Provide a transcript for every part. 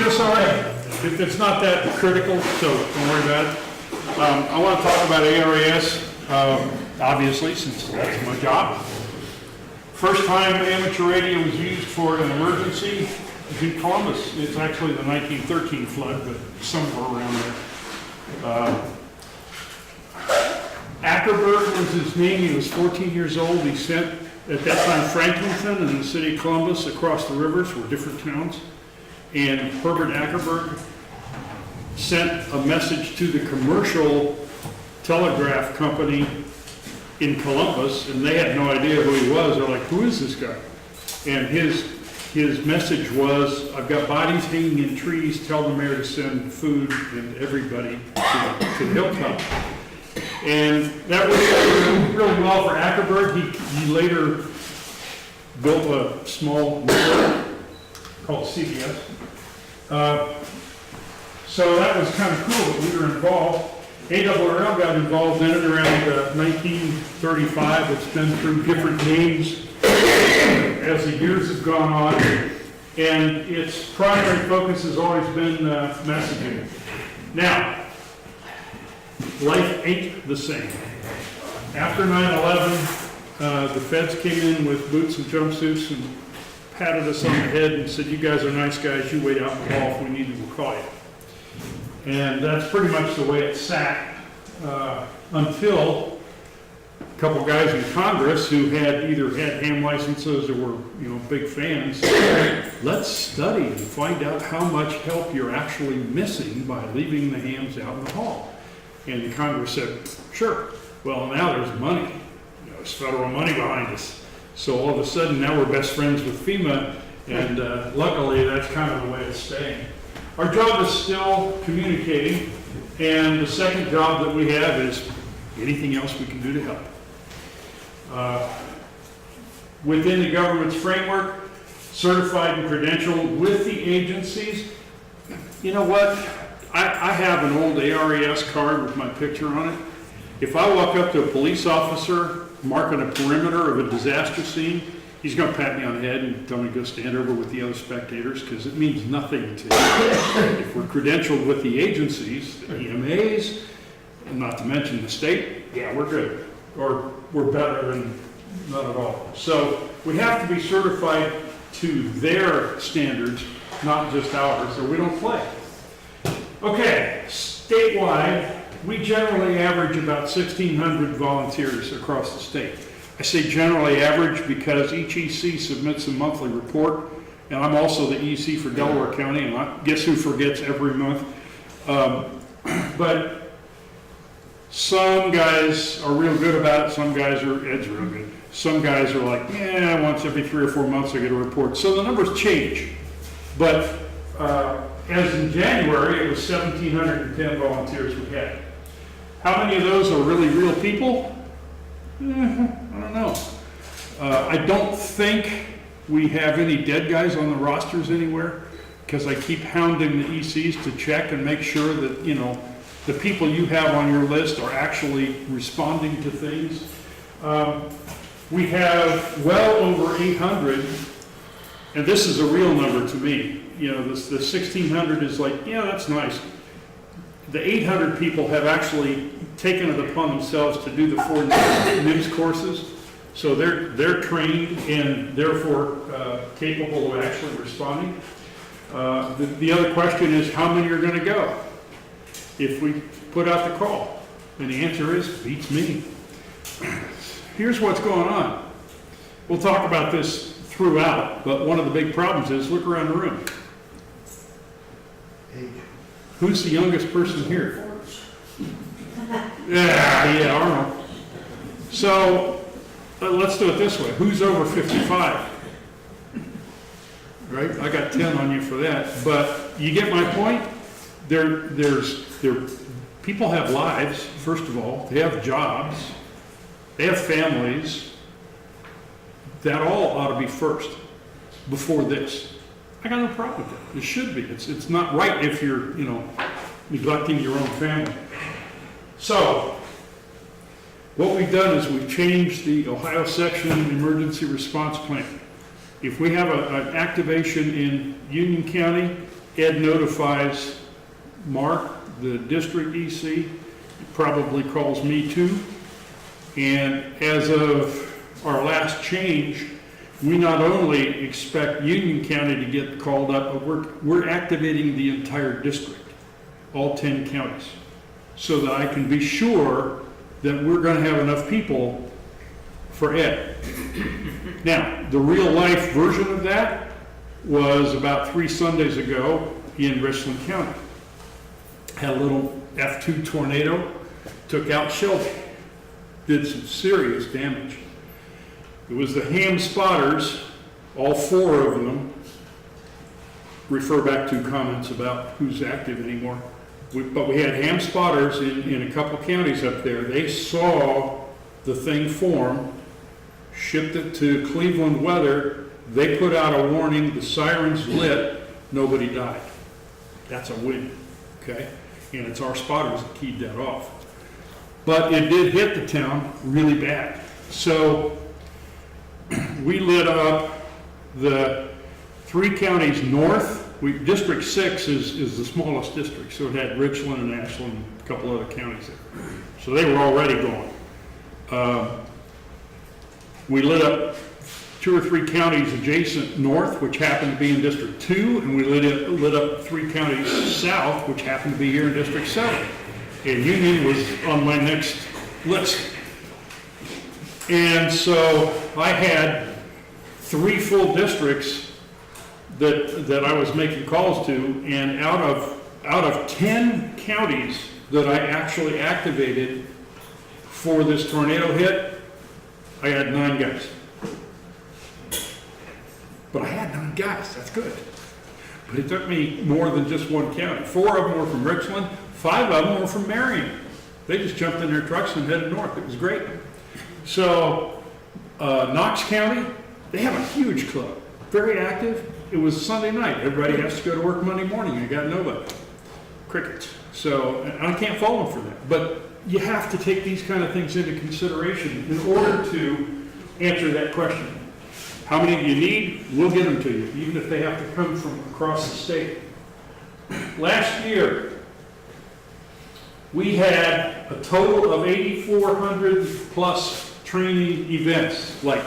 this already. It's not that critical, so don't worry about it. I want to talk about ARES, obviously, since that's my job. First time amateur radio was used for an emergency was in Columbus. It's actually the 1913 flood, but somewhere around there. Ackerberg was his name. He was 14 years old. He sent, at that time, Franklinton and the city of Columbus across the rivers were different towns. And Herbert Ackerberg sent a message to the commercial telegraph company in Columbus, and they had no idea who he was. They're like, who is this guy? And his message was, I've got bodies hanging in trees, tell the mayor to send food and everybody to the hilltop. And that was really well for Ackerberg. He later built a small network called CBS. So that was kind of cool that we were involved. ARRL got involved in it around 1935. It's been through different names as the years have gone on. And its primary focus has always been messaging. Now, life ain't the same. After 9/11, the feds came in with boots and jumpsuits and patted us on the head and said, you guys are nice guys, you wait out in the hall, if we need you, we'll call you. And that's pretty much the way it sat until a couple guys in Congress who had either had ham licenses or were, big fans. Let's study and find out how much help you're actually missing by leaving the hams out in the hall. And the Congress said, sure. Well, now there's money. There's federal money behind us. So all of a sudden, now we're best friends with FEMA, and luckily, that's kind of the way it's staying. Our job is still communicating, and the second job that we have is anything else we can do to help. Within the government's framework, certified and credentialed with the agencies. You know what? I have an old ARES card with my picture on it. If I walk up to a police officer marking a perimeter of a disaster scene, he's going to pat me on the head and tell me to go stand over with the other spectators because it means nothing to me. If we're credentialed with the agencies, the EMAs, and not to mention the state, yeah, we're good. Or we're better than not at all. So we have to be certified to their standards, not just ours, or we don't play. Okay, statewide, we generally average about 1,600 volunteers across the state. I say generally average because each EC submits a monthly report, and I'm also the EC for Delaware County, and I guess who forgets every month. But some guys are real good about it, some guys are, Ed's real good. Some guys are like, yeah, once every 3 or 4 months I get a report. So the numbers change. But as in January, it was 1,710 volunteers we had. How many of those are really real people? I don't know. I don't think we have any dead guys on the rosters anywhere because I keep hounding the ECs to check and make sure that, the people you have on your list are actually responding to things. We have well over 800, and this is a real number to me. The 1,600 is like, yeah, that's nice. The 800 people have actually taken it upon themselves to do the 4 NIMS courses. So they're trained and therefore capable of actually responding. The other question is how many are going to go if we put out the call? And the answer is, beats me. Here's what's going on. We'll talk about this throughout, but one of the big problems is, look around the room. Who's the youngest person here? Yeah, Arnold. So let's do it this way. Who's over 55? Right? I got 10 on you for that. But you get my point? People have lives, first of all. They have jobs. They have families. That all ought to be first before this. I got no problem with that. It should be. It's not right if you're, neglecting your own family. So, what we've done is we've changed the Ohio Section Emergency Response Plan. If we have an activation in Union County Ed notifies Mark, the district EC, probably calls me too. And as of our last change, we not only expect Union County to get called up, but we're activating the entire district, all 10 counties, so that I can be sure that we're going to have enough people for Ed. Now, the real life version of that was about 3 Sundays ago in Richland County. Had a little F2 tornado, took out Shelby, did some serious damage. It was the ham spotters, all 4 of them, refer back to comments about who's active anymore. But we had ham spotters in a couple counties up there. They saw the thing form, shipped it to Cleveland Weather. They put out a warning, the sirens lit, nobody died. That's a win, okay? And it's our spotters that keyed that off. But it did hit the town really bad. So we lit up the 3 counties north. District 6 is the smallest district, so it had Richland and Ashland and a couple other counties there. So they were already going. We lit up 2 or 3 counties adjacent north, which happened to be in District 2, and we lit up 3 counties south, which happened to be here in District 7. And Union was on my next list. And so I had 3 full districts that I was making calls to, and out of 10 counties that I actually activated for this tornado hit, I had 9 guys. But I had 9 guys, that's good. But it took me more than just 1 county. 4 of them were from Richland, 5 of them were from Marion. They just jumped in their trucks and headed north. It was great. So Knox County, they have a huge club, very active. It was Sunday night. Everybody has to go to work Monday morning. I got nobody. Crickets. So I can't fault them for that. But you have to take these kind of things into consideration in order to answer that question. How many do you need? We'll get them to you, even if they have to come from across the state. Last year, we had a total of 8,400 plus training events, like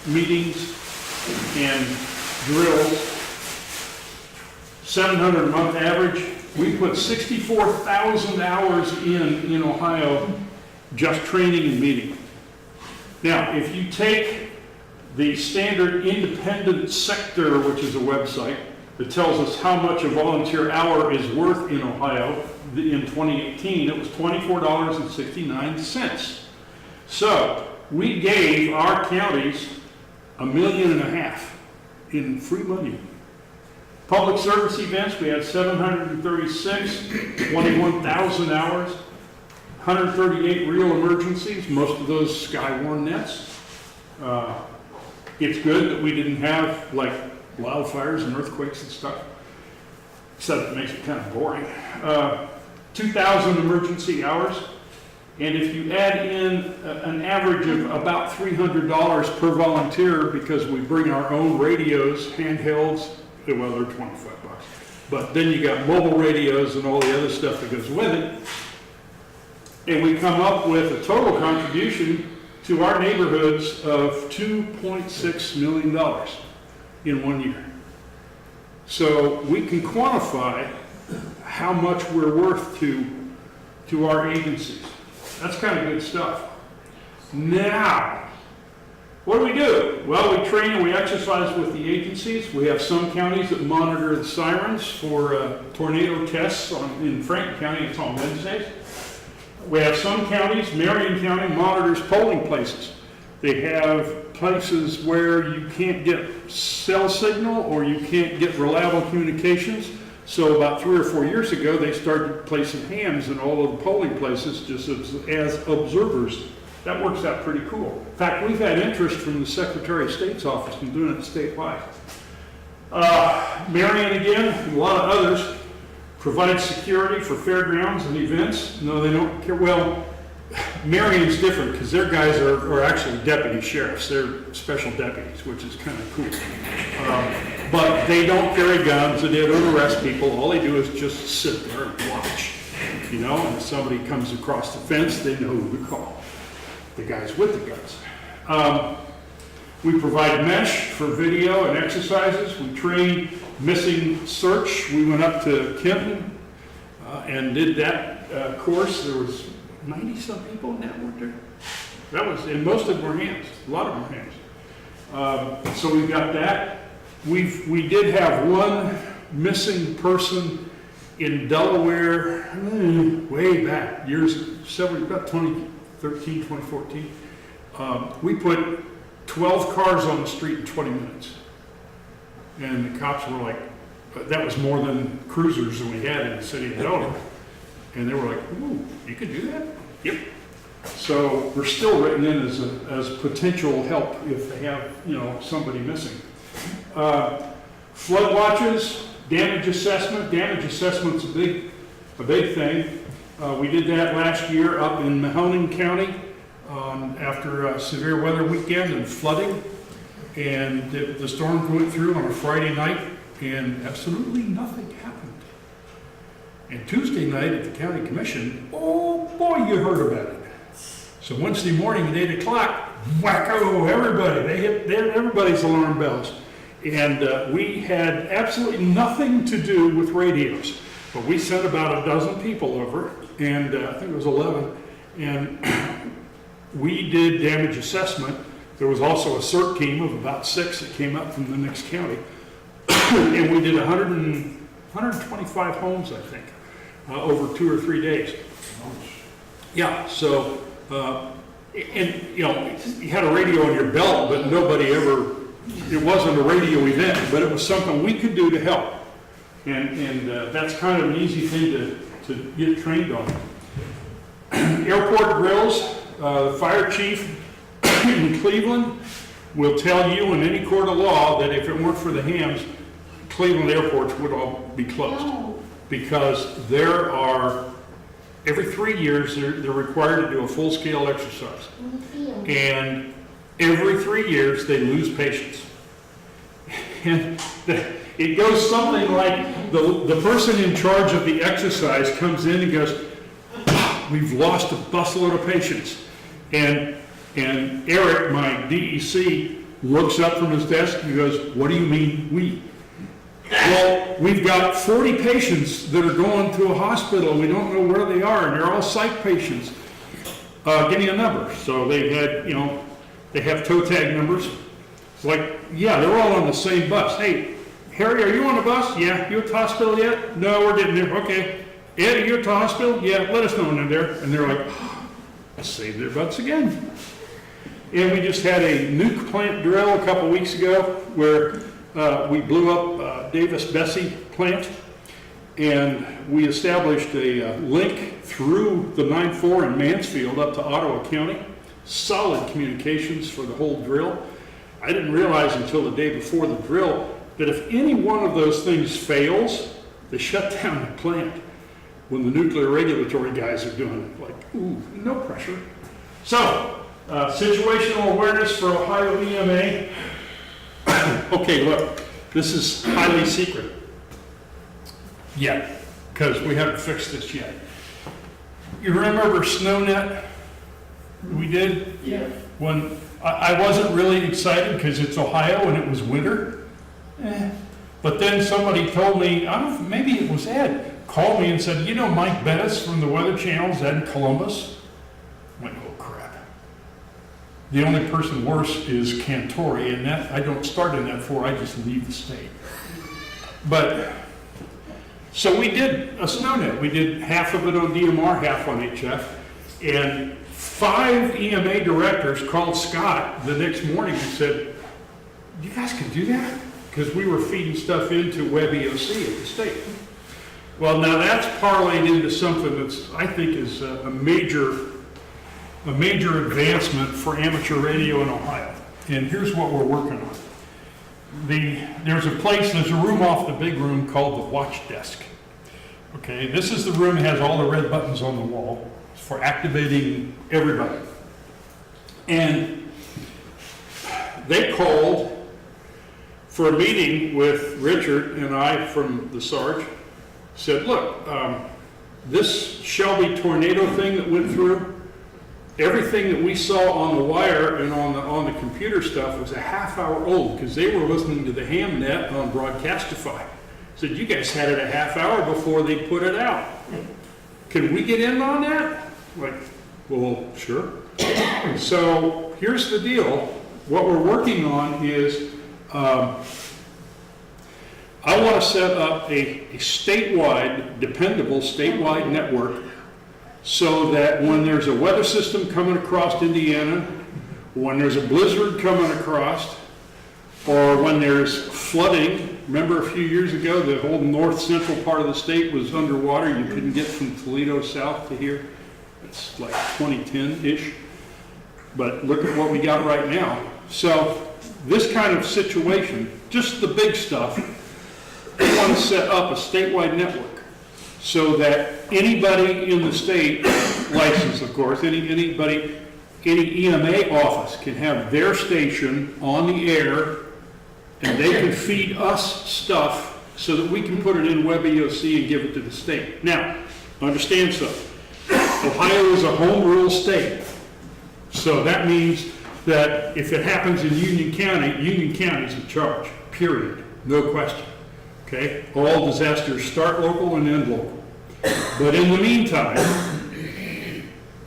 meetings and drills, 700 a month average. We put 64,000 hours in Ohio just training and meeting. Now, if you take the standard independent sector, which is a website that tells us how much a volunteer hour is worth in Ohio, in 2018, it was $24.69. So we gave our counties $1.5 million in free money. Public service events, we had 736, 21,000 hours, 138 real emergencies, most of those Skywarn nets. It's good that we didn't have like wildfires and earthquakes and stuff, except it makes it kind of boring. 2,000 emergency hours, and if you add in an average of about $300 per volunteer, because we bring our own radios, handhelds, well, they're 25 bucks, but then you got mobile radios and all the other stuff that goes with it, and we come up with a total contribution to our neighborhoods of $2.6 million in 1 year. So we can quantify how much we're worth to our agencies. That's kind of good stuff. Now, what do? Well, we train and we exercise with the agencies. We have some counties that monitor the sirens for tornado tests. In Franklin County, it's on Wednesdays. We have some counties, Marion County monitors polling places. They have places where you can't get cell signal or you can't get reliable communications. So about 3 or 4 years ago, they started placing hams in all of the polling places just as observers. That works out pretty cool. In fact, we've had interest from the Secretary of State's office in doing it statewide. Marion, again, and a lot of others, provide security for fairgrounds and events. No, they don't care. Well, Marion's different because their guys are actually deputy sheriffs. They're special deputies, which is kind of cool. But they don't carry guns, and they don't arrest people. All they do is just sit there and watch. You know, and if somebody comes across the fence, they know who to call. The guys with the guns. We provide mesh for video and exercises. We train missing search. We went up to Kenton and did that course. There was 90-some people in that, weren't there? That was, and most of them were hands, a lot of them were hands. So we've got that. We did have one missing person in Delaware way back, about 2013, 2014. We put 12 cars on the street in 20 minutes. And the cops were like, that was more than cruisers that we had in the city of Delaware. And they were like, ooh, you could do that? Yep. So we're still written in as potential help if they have, you know, somebody missing. Flood watches, damage assessment. Damage assessment's a big thing. We did that last year up in Mahoning County after a severe weather weekend and flooding. And the storm went through on a Friday night and absolutely nothing happened. And Tuesday night at the county commission, oh boy, you heard about it. So Wednesday morning at 8 o'clock, wacko, everybody, they hit everybody's alarm bells. And we had absolutely nothing to do with radios. But we sent about a dozen people over, and I think it was 11, and we did damage assessment. There was also a CERT team of about 6 that came up from the next county. And we did 125 homes, I think, over 2 or 3 days. Yeah, so, and you know, you had a radio on your belt, but nobody ever, it wasn't a radio event, but it was something we could do to help. And that's kind of an easy thing to get trained on. Airport drills, the fire chief in Cleveland will tell you in any court of law that if it weren't for the hams, Cleveland airports would all be closed. Because there are, every 3 years, they're required to do a full-scale exercise. And every 3 years, they lose patients. And it goes something like the person in charge of the exercise comes in and goes, we've lost a busload of patients. And Eric, my DEC, looks up from his desk and goes, what do you mean we? Well, we've got 40 patients that are going to a hospital and we don't know where they are, and they're all psych patients. Give me a number. So they had, you know, they have toe tag numbers. It's like, yeah, they're all on the same bus. Hey, Harry, are you on the bus? Yeah. You at the hospital yet? No, we're getting there. Okay. Ed, are you at the hospital? Yeah, let us know when they're there. And they're like, oh, I saved their butts again. And we just had a nuke plant drill a couple weeks ago where we blew up Davis-Besse plant, and we established a link through the 9-4 in Mansfield up to Ottawa County. Solid communications for the whole drill. I didn't realize until the day before the drill that if any one of those things fails, they shut down the plant when the nuclear regulatory guys are doing it. Like, ooh, no pressure. So, situational awareness for Ohio EMA. Okay, look, this is highly secret. Yet, because we haven't fixed this yet. You remember SnowNet? We did? Yeah. When I wasn't really excited because it's Ohio and it was winter. But then somebody told me, I don't know, maybe it was Ed, called me and said, you know Mike Bettis from the Weather Channel's in Columbus? I went, oh crap. The only person worse is Cantori, and that I don't start in that for, I just leave the state. But, so we did a SnowNet. We did half of it on DMR, half on HF, and 5 EMA directors called Scott the next morning and said, you guys can do that? Because we were feeding stuff into Web EOC at the state. Well, now that's parlayed into something that's, I think, is a major advancement for amateur radio in Ohio. And here's what we're working on. There's a room off the big room called the watch desk. Okay, this is the room that has all the red buttons on the wall for activating everybody. And they called for a meeting with Richard and I from the Sarge, said, look, this Shelby tornado thing that went through, everything that we saw on the wire and on the computer stuff was a half hour old because they were listening to the ham net on Broadcastify. Said, you guys had it a half hour before they put it out. Can we get in on that? Like, well, sure. So here's the deal. What we're working on is I want to set up a statewide, dependable statewide network so that when there's a weather system coming across Indiana, when there's a blizzard coming across, or when there's flooding. Remember a few years ago, the whole north central part of the state was underwater. You couldn't get from Toledo south to here. It's like 2010-ish. But look at what we got right now. So this kind of situation, just the big stuff, we want to set up a statewide network so that anybody in the state, licensed of course, any EMA office can have their station on the air, and they can feed us stuff so that we can put it in WebEOC and give it to the state. Now, understand something. Ohio is a home rule state. So that means that if it happens in Union County's in charge, period. No question. Okay? All disasters start local and end local. But in the meantime,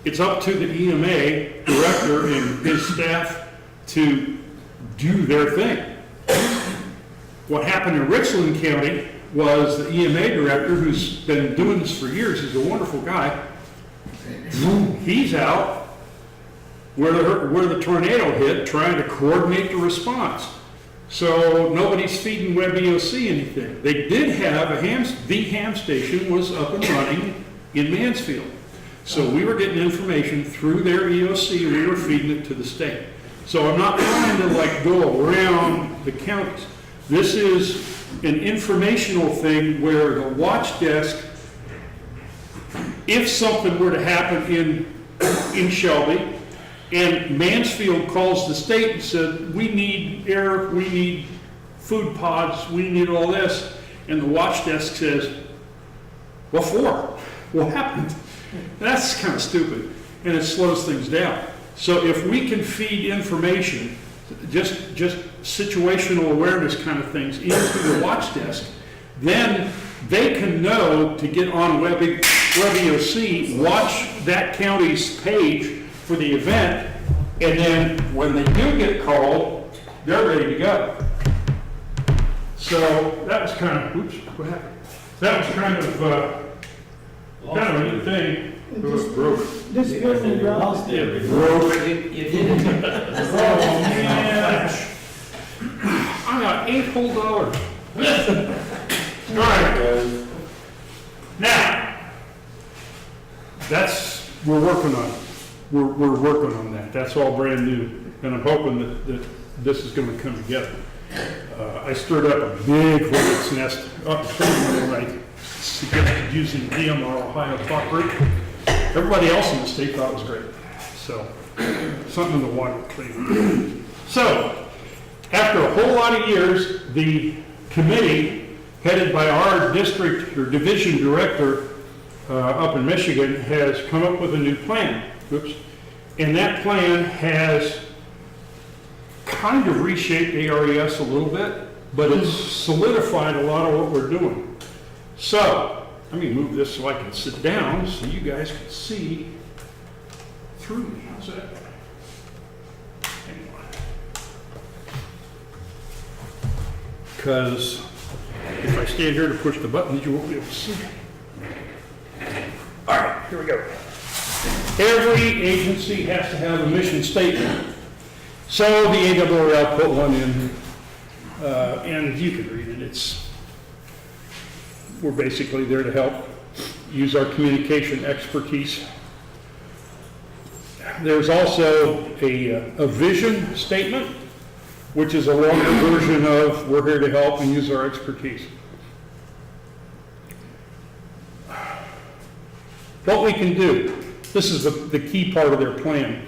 it's up to the EMA director and his staff to do their thing. What happened in Richland County was the EMA director, who's been doing this for years, he's a wonderful guy, he's out where the tornado hit trying to coordinate the response. So nobody's feeding WebEOC anything. They did have the ham station was up and running in Mansfield. So we were getting information through their EOC and we were feeding it to the state. So I'm not trying to like go around the counties. This is an informational thing where the watch desk, if something were to happen in Shelby, and Mansfield calls the state and said, we need air, we need food pods, we need all this, and the watch desk says, what for? What happened? That's kind of stupid, and it slows things down. So if we can feed information, just situational awareness kind of things into the watch desk, then they can know to get on WebEOC, watch that county's page for the event, and then when they do get called, they're ready to go. So that was kind of, oops, what happened? That was kind of a neat thing. It broke. This building lost it. It broke. You did it. Oh, man. I got $8 whole. All right. Now, we're working on it. We're working on that. That's all brand new. And I'm hoping that this is going to come together. I stirred up a big hornet's nest up when I suggested using DMR Ohio top root. Everybody else in the state thought it was great. So, something in the water clean. So, after a whole lot of years, the committee headed by our district or division director up in Michigan has come up with a new plan. Oops. And that plan has kind of reshaped ARES a little bit, but it's solidified a lot of what we're doing. So, let me move this so I can sit down so you guys can see through me. How's that? Hang on. Because if I stand here to push the buttons, you won't be able to see. All right, here we go. Every agency has to have a mission statement. So the ARRL put one in, and you can read it. We're basically there to help use our communication expertise. There's also a vision statement, which is a longer version of we're here to help and use our expertise. What we can do, this is the key part of their plan.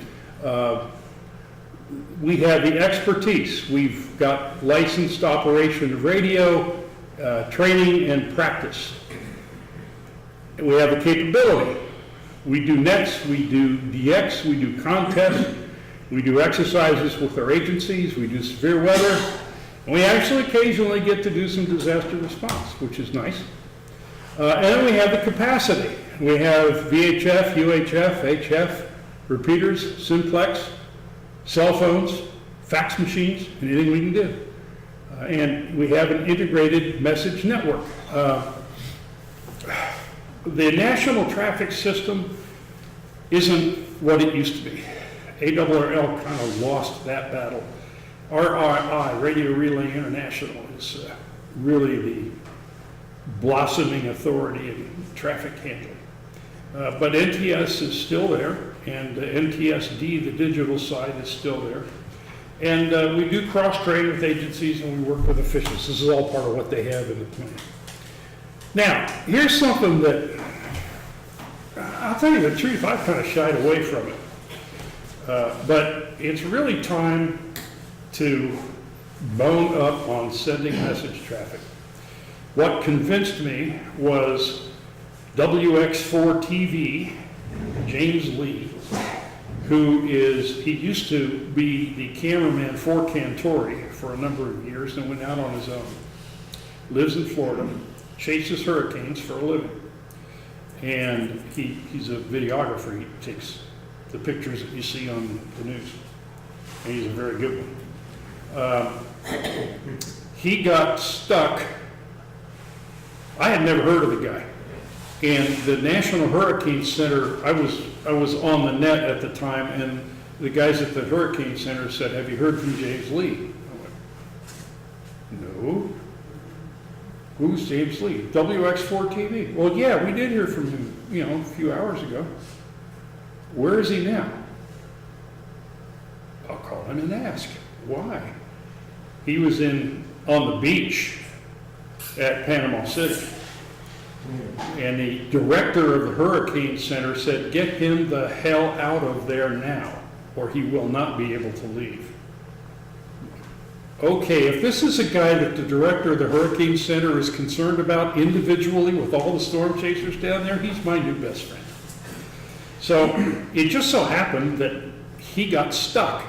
we have the expertise. We've got licensed operation of radio, training and practice. We have the capability. We do nets, we do DX, we do contests, we do exercises with our agencies, we do severe weather, and we actually occasionally get to do some disaster response, which is nice. And then we have the capacity. We have VHF, UHF, HF, repeaters, simplex, cell phones, fax machines, anything we can do. And we have an integrated message network. The national traffic system isn't what it used to be. ARRL kind of lost that battle. RRI, Radio Relay International, is really the blossoming authority in traffic handling. But NTS is still there, and NTSD, the digital side, is still there. And we do cross-train with agencies, and we work with officials. This is all part of what they have in the plan. Now, here's something that, I'll tell you the truth, I've kind of shied away from it. But it's really time to bone up on sending message traffic. What convinced me was WX4 TV, James Lee, he used to be the cameraman for Cantori for a number of years and went out on his own. Lives in Florida, chases hurricanes for a living. And he's a videographer. He takes the pictures that you see on the news. And he's a very good one. He got stuck. I had never heard of the guy. And the National Hurricane Center, I was on the net at the time, and the guys at the Hurricane Center said, "Have you heard from James Lee?" I went, "No." "Who's James Lee?" "WX4 TV." "Well, yeah, we did hear from him, a few hours ago." "Where is he now?" "I'll call him and ask." "Why?" "He was on the beach at Panama City. And the director of the Hurricane Center said, "Get him the hell out of there now, or he will not be able to leave." Okay, if this is a guy that the director of the Hurricane Center is concerned about individually with all the storm chasers down there, he's my new best friend. So it just so happened that he got stuck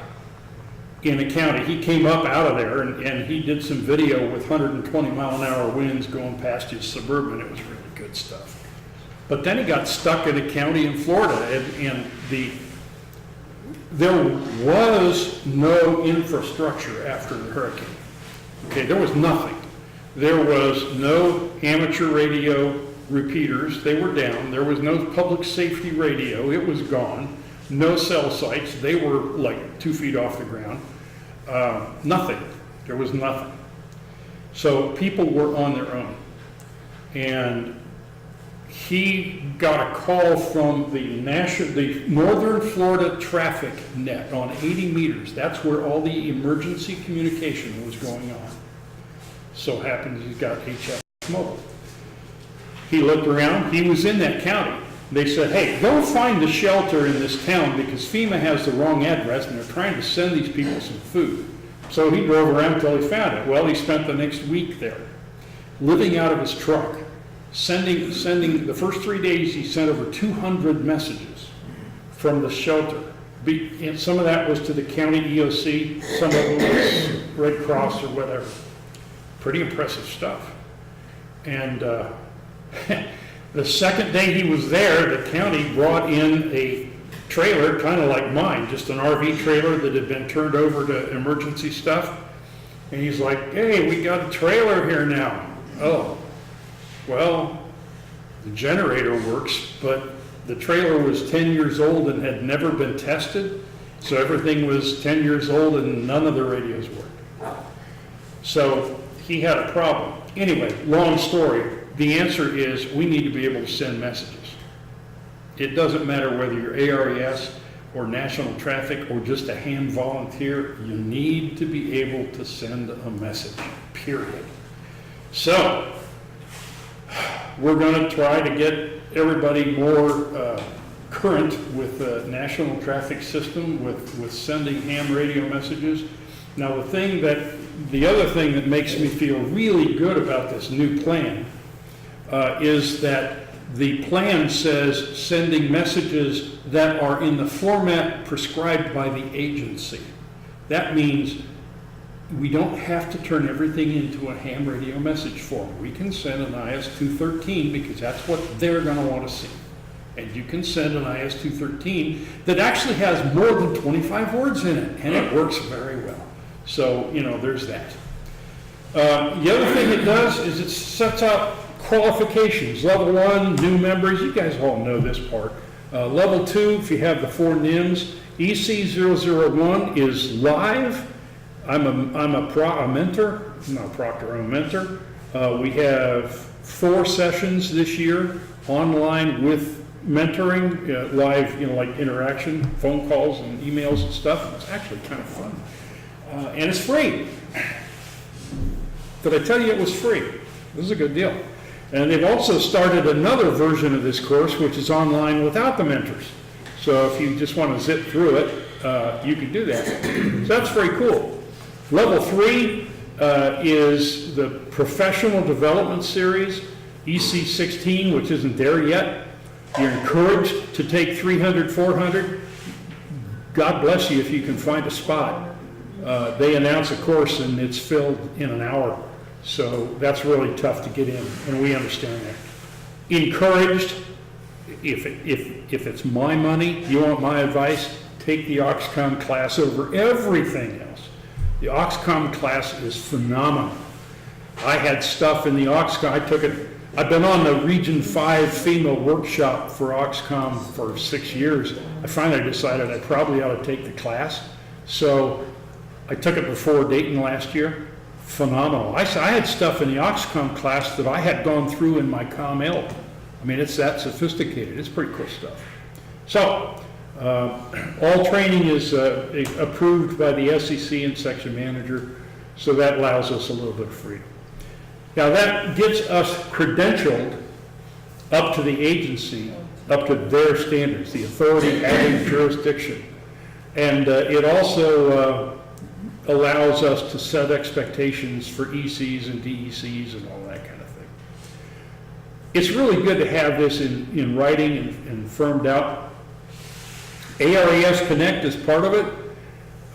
in a county. He came up out of there and he did some video with 120-mile-an-hour winds going past his Suburban. It was really good stuff. But then he got stuck in a county in Florida, and there was no infrastructure after the hurricane. Okay, there was nothing. There was no amateur radio repeaters. They were down. There was no public safety radio. It was gone. No cell sites. They were like 2 feet off the ground. Nothing. There was nothing. So people were on their own. And he got a call from the Northern Florida Traffic Net on 80 meters. That's where all the emergency communication was going on. So happens he's got HF mobile. He looked around. He was in that county. They said, "Hey, go find the shelter in this town because FEMA has the wrong address and they're trying to send these people some food." So he drove around until he found it. Well, he spent the next week there, living out of his truck, sending the first 3 days he sent over 200 messages from the shelter. And some of that was to the county EOC, some of it was Red Cross or whatever. Pretty impressive stuff. And the second day he was there, the county brought in a trailer, kind of like mine, just an RV trailer that had been turned over to emergency stuff. And he's like, "Hey, we got a trailer here now." "Oh, well, the generator works, but the trailer was 10 years old and had never been tested. So everything was 10 years old and none of the radios worked." So he had a problem. Anyway, long story. The answer is we need to be able to send messages. It doesn't matter whether you're ARES or National Traffic or just a hand volunteer, you need to be able to send a message, period. So we're going to try to get everybody more current with the national traffic system with sending ham radio messages. Now, the other thing that makes me feel really good about this new plan is that the plan says sending messages that are in the format prescribed by the agency. That means we don't have to turn everything into a ham radio message form. We can send an IS-213 because that's what they're going to want to see. And you can send an IS-213 that actually has more than 25 words in it, and it works very well. So, there's that. The other thing it does is it sets out qualifications. Level 1, new members, you guys all know this part. Level 2, if you have the 4 NIMs, EC001 is live. I'm a mentor, not a proctor, I'm a mentor. We have 4 sessions this year online with mentoring, live, like interaction, phone calls and emails and stuff. It's actually kind of fun. And it's free. Did I tell you it was free? This is a good deal. And they've also started another version of this course, which is online without the mentors. So if you just want to zip through it, you can do that. So that's very cool. Level 3 is the Professional Development Series, EC16, which isn't there yet. You're encouraged to take 300, 400. God bless you if you can find a spot. They announce a course and it's filled in an hour. So that's really tough to get in, and we understand that. Encouraged, if it's my money, you want my advice, take the Oxcom class over everything else. The Oxcom class is phenomenal. I had stuff in the Oxcom, I've been on the Region 5 FEMA workshop for Oxcom for 6 years. I finally decided I probably ought to take the class. So I took it before Dayton last year. Phenomenal. I had stuff in the Oxcom class that I had gone through in my ComL. I mean, it's that sophisticated. It's pretty cool stuff. So, all training is approved by the SEC and section manager, so that allows us a little bit of freedom. Now, that gets us credentialed up to the agency, up to their standards, the authority having jurisdiction. And it also allows us to set expectations for ECs and DECs and all that kind of thing. It's really good to have this in writing and firmed out. ARES Connect is part of it.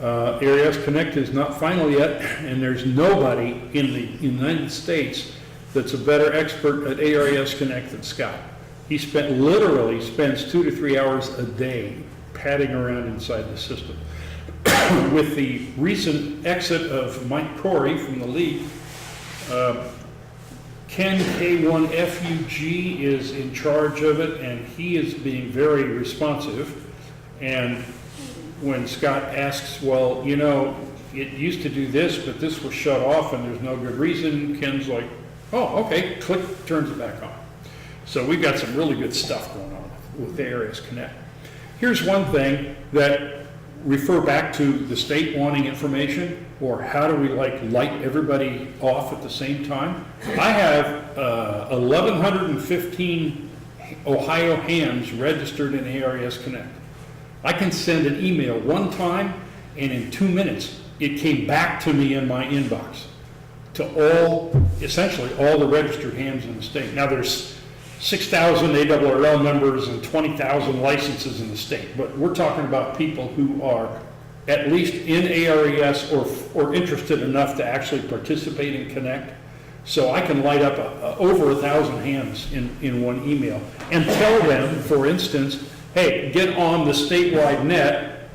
ARES Connect is not final yet, and there's nobody in the United States that's a better expert at ARES Connect than Scott. He literally spends 2 to 3 hours a day padding around inside the system. With the recent exit of Mike Corey from the league, Ken K1FUG is in charge of it, and he is being very responsive. And when Scott asks, well, it used to do this, but this was shut off and there's no good reason, Ken's like, oh, okay, click, turns it back on. So we've got some really good stuff going on with ARES Connect. Here's one thing that refer back to the state wanting information, or how do we light everybody off at the same time. I have 1,115 Ohio hams registered in ARES Connect. I can send an email one time, and in 2 minutes, it came back to me in my inbox to essentially all the registered hams in the state. Now there's 6,000 ARRL members and 20,000 licenses in the state, but we're talking about people who are at least in ARES or interested enough to actually participate in Connect. So I can light up over 1,000 hams in one email and tell them, for instance, hey, get on the statewide net,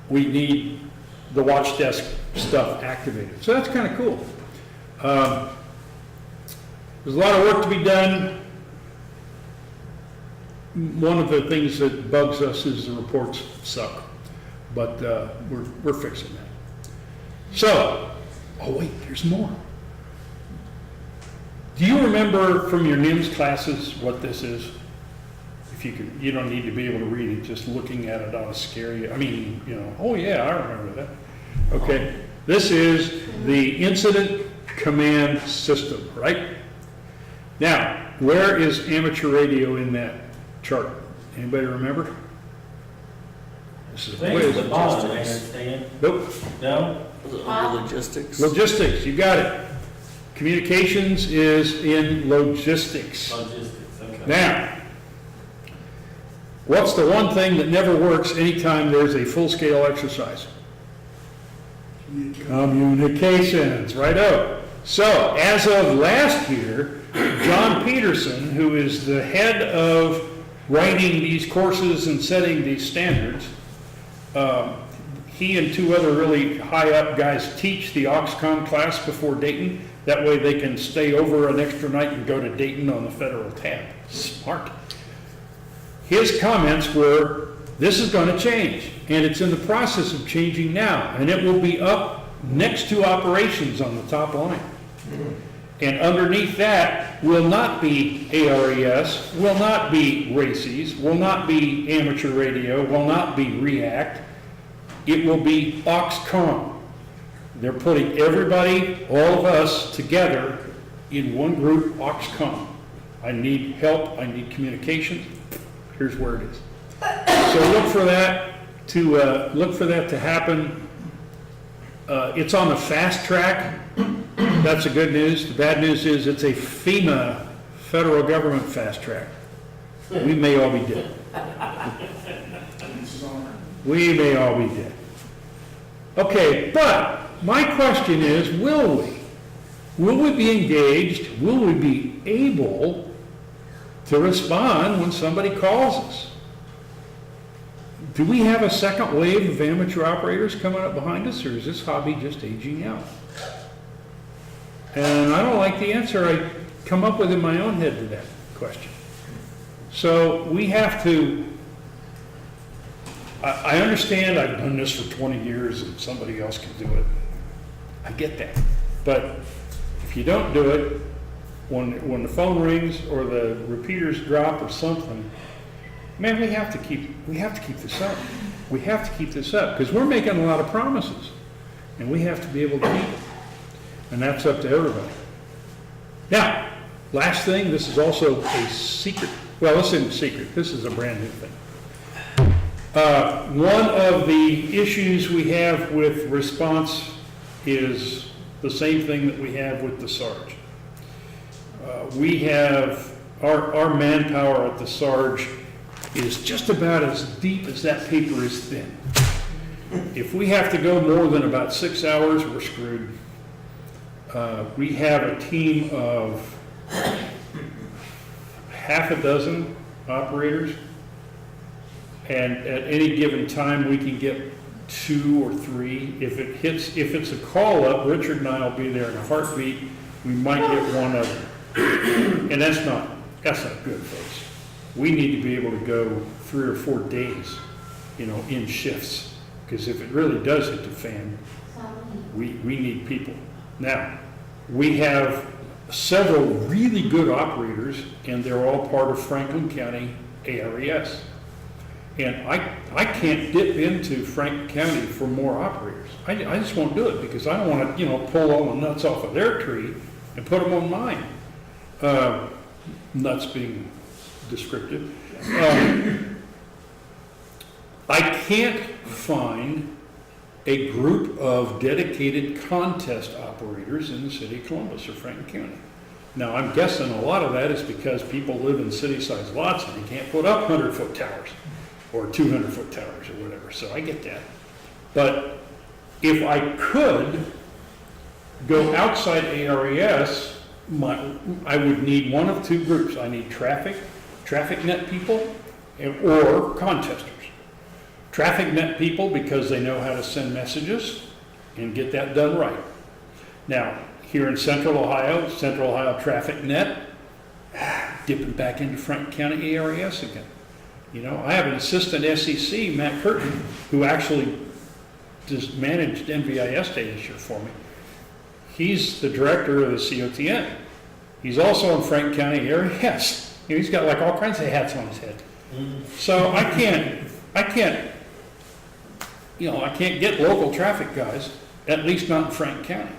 we need the watch desk stuff activated. So that's kind of cool. There's a lot of work to be done. One of the things that bugs us is the reports suck, but we're fixing that. So, oh wait, there's more. Do you remember from your NIMS classes what this is? If you can, you don't need to be able to read it, just looking at it ought to scare you. I mean, oh yeah, I remember that. Okay, this is the incident command system, right? Now, where is amateur radio in that chart? Anybody remember? This is a I think it's quiz. the bond, I understand. Nope. No? Was it under logistics? Logistics, you got it. Communications is in logistics. Logistics, okay. Now, what's the one thing that never works anytime there's a full-scale exercise? Communications, righto. So, as of last year, John Peterson, who is the head of writing these courses and setting these standards, he and two other really high-up guys teach the Oxcom class before Dayton. That way they can stay over an extra night and go to Dayton on the federal tab. Smart. His comments were, this is going to change, and it's in the process of changing now, and it will be up next to operations on the top line. And underneath that will not be ARES, will not be RACES, will not be amateur radio, will not be REACT. It will be Oxcom. They're putting everybody, all of us, together in one group, Oxcom. I need help, I need communication. Here's where it is. So look for that to happen. It's on the fast track. That's the good news. The bad news is it's a FEMA, federal government fast track. We may all be dead. We may all be dead. Okay, but my question is, will we? Will we be engaged? Will we be able to respond when somebody calls us? Do we have a second wave of amateur operators coming up behind us, or is this hobby just aging out? And I don't like the answer I come up with in my own head to that question. So we have to, I understand I've done this for 20 years and somebody else can do it. I get that. But if you don't do it, when the phone rings or the repeaters drop or something, man, we have to keep this up. We have to keep this up because we're making a lot of promises and we have to be able to keep it. And that's up to everybody. Now, last thing, this is also a secret. Well, this isn't a secret. This is a brand new thing. One of the issues we have with response is the same thing that we have with the Sarge. We have, our manpower at the Sarge is just about as deep as that paper is thin. If we have to go more than about 6 hours, we're screwed. We have a team of half a dozen operators, and at any given time we can get 2 or 3. If it's a call up, Richard and I will be there in a heartbeat. We might get one of them, and that's not good, folks. We need to be able to go 3 or 4 days, in shifts, because if it really does hit the fan, we need people. Now, we have several really good operators, and they're all part of Franklin County ARES. And I can't dip into Franklin County for more operators. I just won't do it because I don't want to, pull all the nuts off of their tree and put them on mine. Nuts being descriptive. I can't find a group of dedicated contest operators in the city of Columbus or Franklin County. Now, I'm guessing a lot of that is because people live in city-sized lots and they can't put up 100-foot towers or 200-foot towers or whatever, so I get that. But if I could go outside ARES, I would need one of 2 groups. I need traffic net people, or contesters. Traffic net people because they know how to send messages and get that done right. Now, here in Central Ohio Traffic Net, dipping back into Franklin County ARES again. I have an assistant SEC, Matt Curtin, who actually just managed NVIS Day this year for me. He's the director of the COTN. He's also in Franklin County ARES. He's got like all kinds of hats on his head. So I can't get local traffic guys, at least not in Franklin County.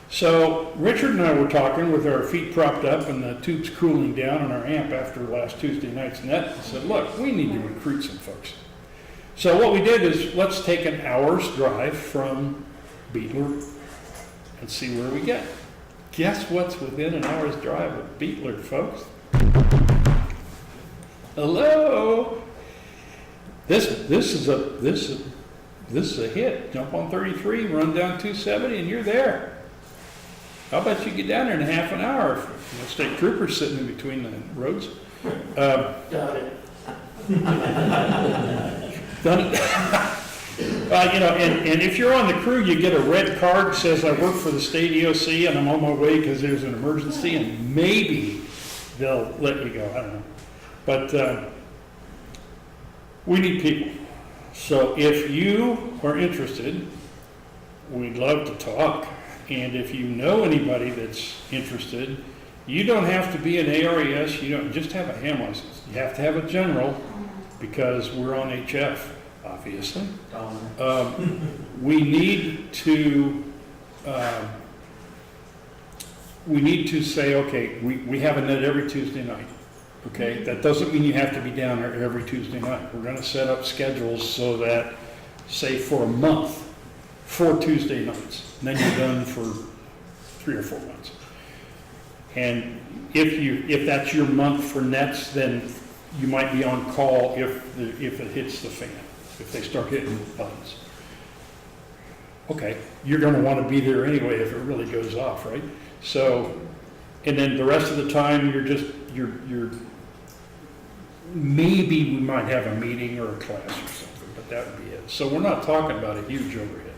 So Richard and I were talking with our feet propped up and the tubes cooling down on our amp after last Tuesday night's net and said, look, we need to recruit some folks. So what we did is let's take an hour's drive from Beetler and see where we get. Guess what's within an hour's drive of Beetler, folks? Hello? This is a hit. Jump on 33, run down 270, and you're there. How about you get down there in a half an hour? If the state trooper's sitting in between the roads. Got it. Done it. And if you're on the crew, you get a red card that says I work for the state EOC and I'm on my way because there's an emergency, and maybe they'll let you go. I don't know. But we need people. So if you are interested, we'd love to talk. And if you know anybody that's interested, you don't have to be an ARES. You don't just have a ham license. You have to have a general because we're on HF, obviously. We need to say, okay, we have a net every Tuesday night. Okay, that doesn't mean you have to be down there every Tuesday night. We're going to set up schedules so that, say, for a month, 4 Tuesday nights, and then you're done for 3 or 4 months. And if that's your month for nets, then you might be on call if it hits the fan, if they start hitting buttons. Okay, you're going to want to be there anyway if it really goes off, right? So, and then the rest of the time you're maybe we might have a meeting or a class or something, but that would be it. So we're not talking about a huge overhead.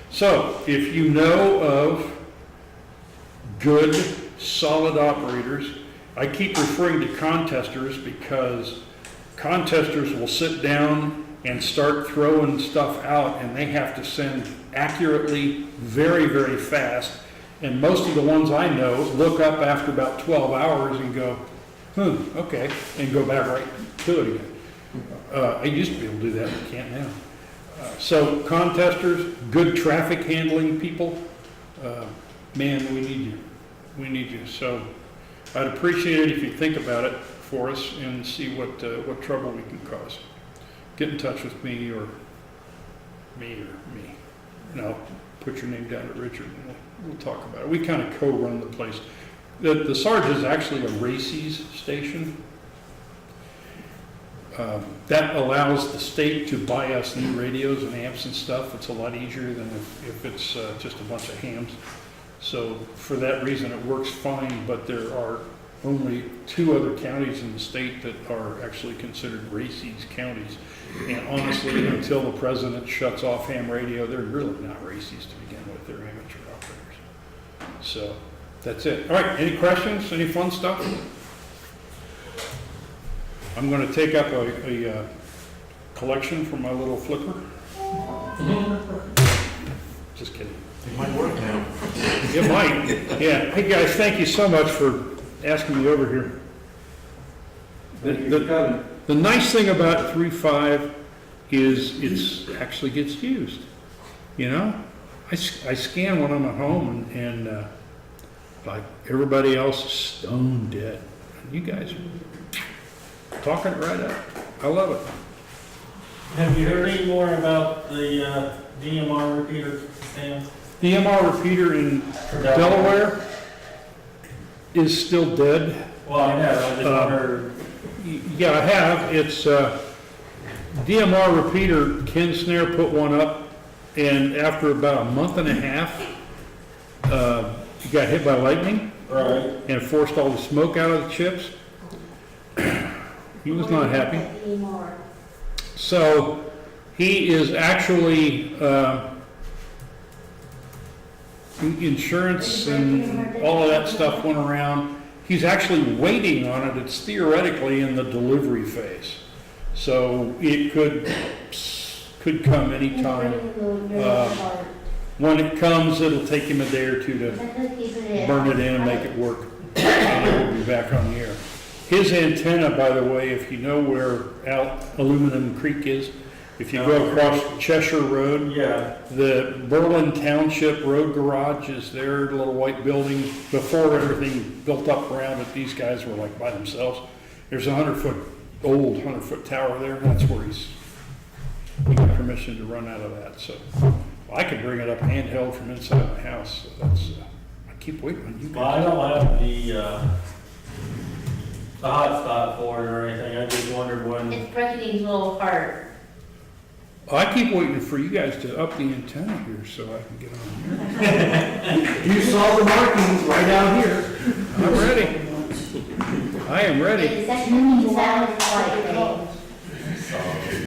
So if you know of good, solid operators, I keep referring to contesters because contesters will sit down and start throwing stuff out, and they have to send accurately, very, very fast. And most of the ones I know look up after about 12 hours and go, okay, and go back right to it again. I used to be able to do that, but can't now. So contesters, good traffic handling people, man, we need you. We need you. So I'd appreciate it if you think about it for us and see what trouble we can cause. Get in touch with me or me. No, put your name down to Richard and we'll talk about it. We kind of co-run the place. The Sarge is actually a RACES station. That allows the state to buy us new radios and amps and stuff. It's a lot easier than if it's just a bunch of hams. So for that reason, it works fine, but there are only 2 other counties in the state that are actually considered RACES counties. And honestly, until the president shuts off ham radio, they're really not RACES to begin with. They're amateur operators. So that's it. All right, any questions? Any fun stuff? I'm going to take up a collection from my little flipper. Just kidding. It might work now. It might. Yeah. Hey guys, thank you so much for asking me over here. The nice thing about 3.5 is it actually gets used. You know, I scan when I'm at home and like everybody else is stone dead. You guys are talking it right up. I love it. Have you heard any more about the DMR repeater, Stan? DMR repeater in Delaware is still dead. Well, I know, I just wondered. Yeah, I have. It's DMR repeater. Ken Snare put one up, and after about a month and a half, he got hit by lightning, Right. and forced all the smoke out of the chips. He was not happy. So he is actually insurance and all of that stuff went around. He's actually waiting on it. It's theoretically in the delivery phase. So it could come anytime. When it comes, it'll take him a day or 2 to burn it in and make it work. And it will be back on the air. His antenna, by the way, if you know where Aluminum Creek is, If you go across Cheshire Road, Yeah, the Berlin Township Road Garage is there, the little white building. Before everything built up around it, these guys were like by themselves. There's a 100-foot, 100-foot tower there. That's where he got permission to run out of that. So I could bring it up handheld from inside my house. So that's, I keep waiting on you well, I guys. don't have the hotspot for it or anything, I just wondered when, It's breaking a little hard. I keep waiting for you guys to up the antenna here so I can get on here. You saw the markings right out here. I'm ready. I am ready. Is that